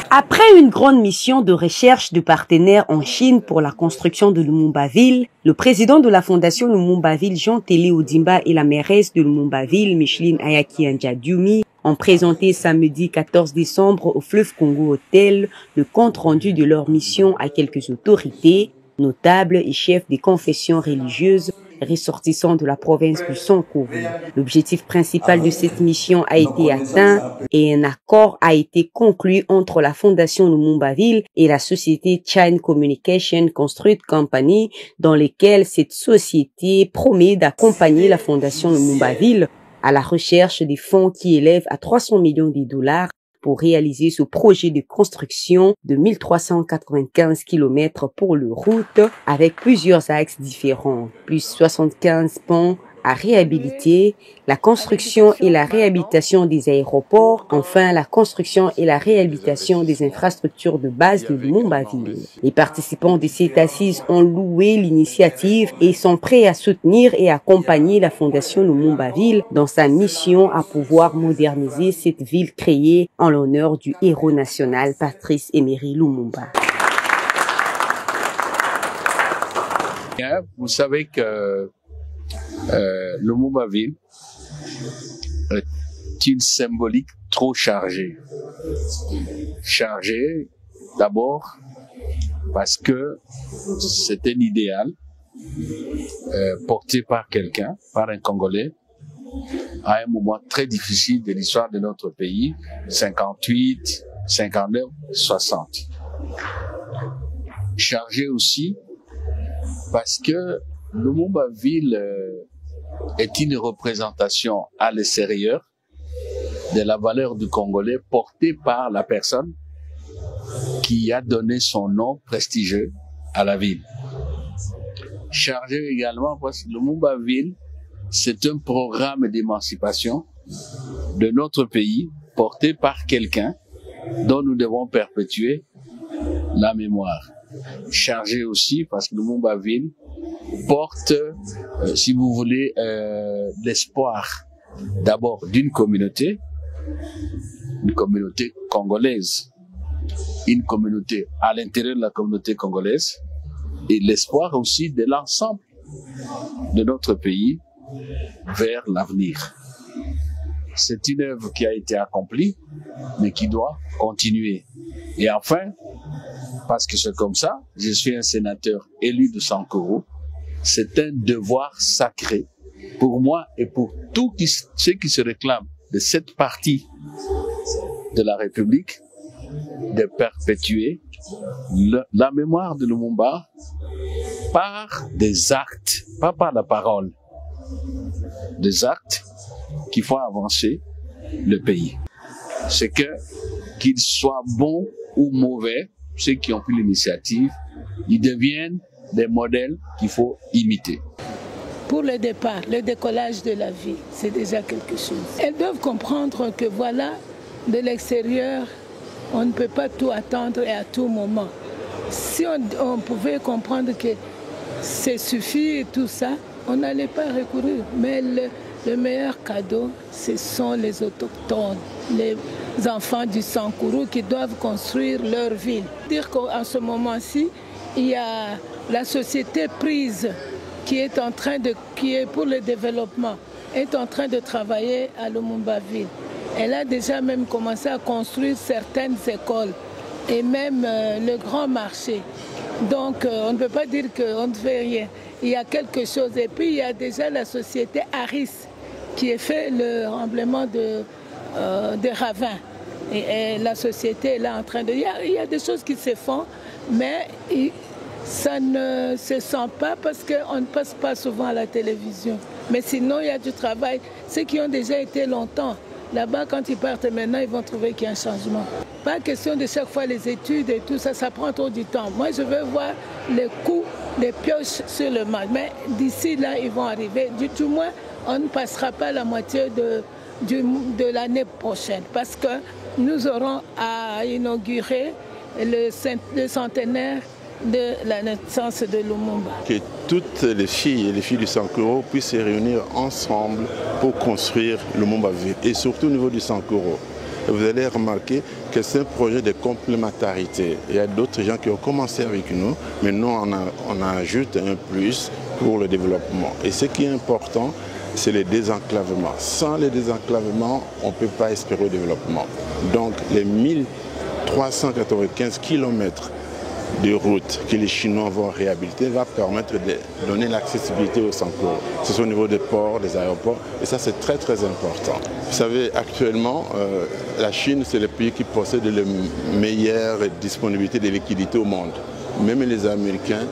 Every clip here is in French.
Après une grande mission de recherche de partenaires en Chine pour la construction de Lumumba-Ville, le président de la fondation Lumumba-Ville, Jean Télé Odimba, et la mairesse de Lumumba-Ville, Micheline Ayaki Anjadioumi, ont présenté samedi 14 décembre au Fleuve Congo Hotel le compte rendu de leur mission à quelques autorités, notables et chefs des confessions religieuses ressortissants de la province du Sankuru. L'objectif principal de cette mission a été atteint et un accord a été conclu entre la Fondation Lumumba-Ville et la société China Communication Construct Company, dans lesquelles cette société promet d'accompagner la Fondation Lumumba-Ville à la recherche des fonds qui élèvent à 300 millions de dollars pour réaliser ce projet de construction de 1395 km pour le route avec plusieurs axes différents, plus 75 ponts à réhabiliter, la construction et la réhabilitation des aéroports, enfin la construction et la réhabilitation des infrastructures de base de Lumumba-Ville. Les participants de cette assise ont loué l'initiative et sont prêts à soutenir et accompagner la Fondation Lumumba-Ville dans sa mission à pouvoir moderniser cette ville créée en l'honneur du héros national Patrice Emery Lumumba. Vous savez que Lumumba-Ville est une symbolique trop chargée. Chargée d'abord parce que c'est un idéal porté par quelqu'un, par un Congolais, à un moment très difficile de l'histoire de notre pays, 58, 59, 60. Chargée aussi parce que Lumumba-Ville est une représentation à l'extérieur de la valeur du Congolais portée par la personne qui a donné son nom prestigieux à la ville. Chargé également parce que Lumumba-Ville, c'est un programme d'émancipation de notre pays porté par quelqu'un dont nous devons perpétuer la mémoire. Chargé aussi parce que Lumumba-Ville porte, si vous voulez, l'espoir d'abord d'une communauté congolaise, une communauté à l'intérieur de la communauté congolaise, et l'espoir aussi de l'ensemble de notre pays vers l'avenir. C'est une œuvre qui a été accomplie, mais qui doit continuer. Et enfin, parce que c'est comme ça, je suis un sénateur élu de Sankuru, c'est un devoir sacré pour moi et pour tous ceux qui se réclament de cette partie de la République de perpétuer la mémoire de Lumumba par des actes, pas par la parole, des actes qui font avancer le pays. C'est que, qu'ils soient bons ou mauvais, ceux qui ont pris l'initiative, ils deviennent des modèles qu'il faut imiter. Pour le départ, le décollage de la vie, c'est déjà quelque chose. Elles doivent comprendre que voilà, de l'extérieur, on ne peut pas tout attendre et à tout moment. Si on pouvait comprendre que c'est suffit et tout ça, on n'allait pas recourir. Mais le meilleur cadeau, ce sont les autochtones, les enfants du Sankuru qui doivent construire leur ville. Dire qu'en ce moment-ci, il y a la société prise qui est pour le développement, est en train de travailler à Lumumba-Ville. Elle a déjà même commencé à construire certaines écoles et même le grand marché. Donc on ne peut pas dire qu'on ne fait rien. Il y a quelque chose. Et puis il y a déjà la société Aris qui a fait le remblaiement de ravins. Et la société est là en train de... Il y a des choses qui se font, mais ça ne se sent pas parce qu'on ne passe pas souvent à la télévision. Mais sinon, il y a du travail. Ceux qui ont déjà été longtemps, là-bas, quand ils partent maintenant, ils vont trouver qu'il y a un changement. Pas question de chaque fois les études et tout ça, ça prend trop du temps. Moi, je veux voir les coups, les pioches sur le marché. Mais d'ici là, ils vont arriver. Du moins, on ne passera pas la moitié de l'année prochaine parce que nous aurons à inaugurer le centenaire de la naissance de Lumumba. Que toutes les filles et les filles du Sankuru puissent se réunir ensemble pour construire Lumumba-Ville. Et surtout au niveau du Sankuru, Et vous allez remarquer que c'est un projet de complémentarité. Il y a d'autres gens qui ont commencé avec nous, mais nous, on ajoute un plus pour le développement. Et ce qui est important, c'est le désenclavement. Sans le désenclavement, on ne peut pas espérer le développement. Donc, les 1395 km de routes que les Chinois vont réhabiliter va permettre de donner l'accessibilité au Sankuru. Ce sont au niveau des ports, des aéroports, et ça c'est très très important. Vous savez, actuellement, la Chine c'est le pays qui possède la meilleure disponibilité de liquidités au monde. Même les Américains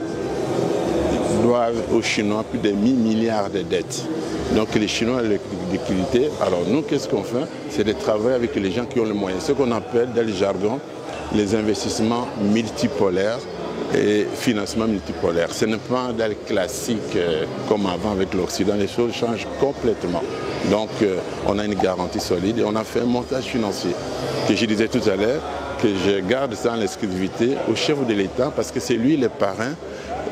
doivent aux Chinois plus de 1000 milliards de dettes. Donc les Chinois ont la liquidité. Alors nous, qu'est-ce qu'on fait? C'est de travailler avec les gens qui ont les moyens. Ce qu'on appelle dans le jargon les investissements multipolaires et financement multipolaire. Ce n'est pas dans le classique comme avant avec l'Occident, les choses changent complètement. Donc on a une garantie solide et on a fait un montage financier que je disais tout à l'heure, que je garde ça en exclusivité au chef de l'État parce que c'est lui le parrain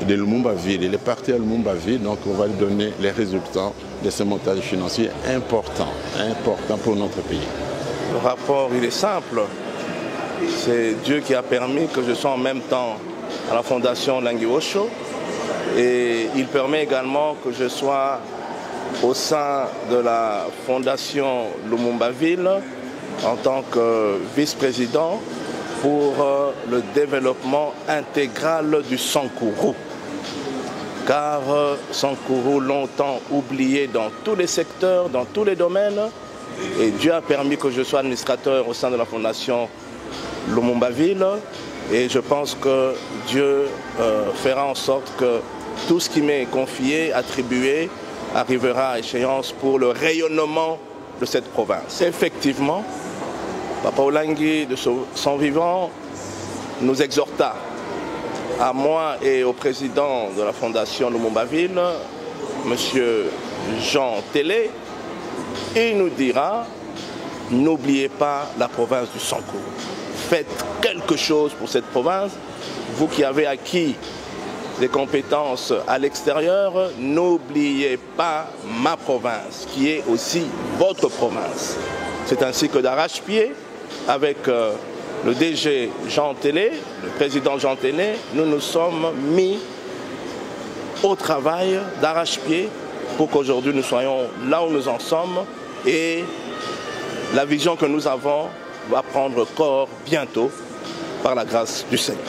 de Lumumba-Ville. Il est parti à Lumumba-Ville, donc on va lui donner les résultats de ce montage financier important pour notre pays. Le rapport, il est simple. C'est Dieu qui a permis que je sois en même temps à la Fondation Lwanga Osho et il permet également que je sois au sein de la Fondation Lumumba-Ville en tant que vice-président pour le développement intégral du Sankuru. Car Sankuru, longtemps oublié dans tous les secteurs, dans tous les domaines, et Dieu a permis que je sois administrateur au sein de la Fondation Lumumba-Ville et je pense que Dieu fera en sorte que tout ce qui m'est confié, attribué, arrivera à échéance pour le rayonnement de cette province. Effectivement, Papa Olangi, de son vivant, nous exhorta, à moi et au président de la Fondation Lumumba-Ville, M. Jean Télé, et il nous dira, n'oubliez pas la province du Sankuru. Faites quelque chose pour cette province. Vous qui avez acquis des compétences à l'extérieur, n'oubliez pas ma province, qui est aussi votre province. C'est ainsi que d'arrache-pied, avec le DG Jean Télé, le président Jean Télé, nous nous sommes mis au travail d'arrache-pied pour qu'aujourd'hui nous soyons là où nous en sommes et la vision que nous avons va prendre corps bientôt par la grâce du Seigneur.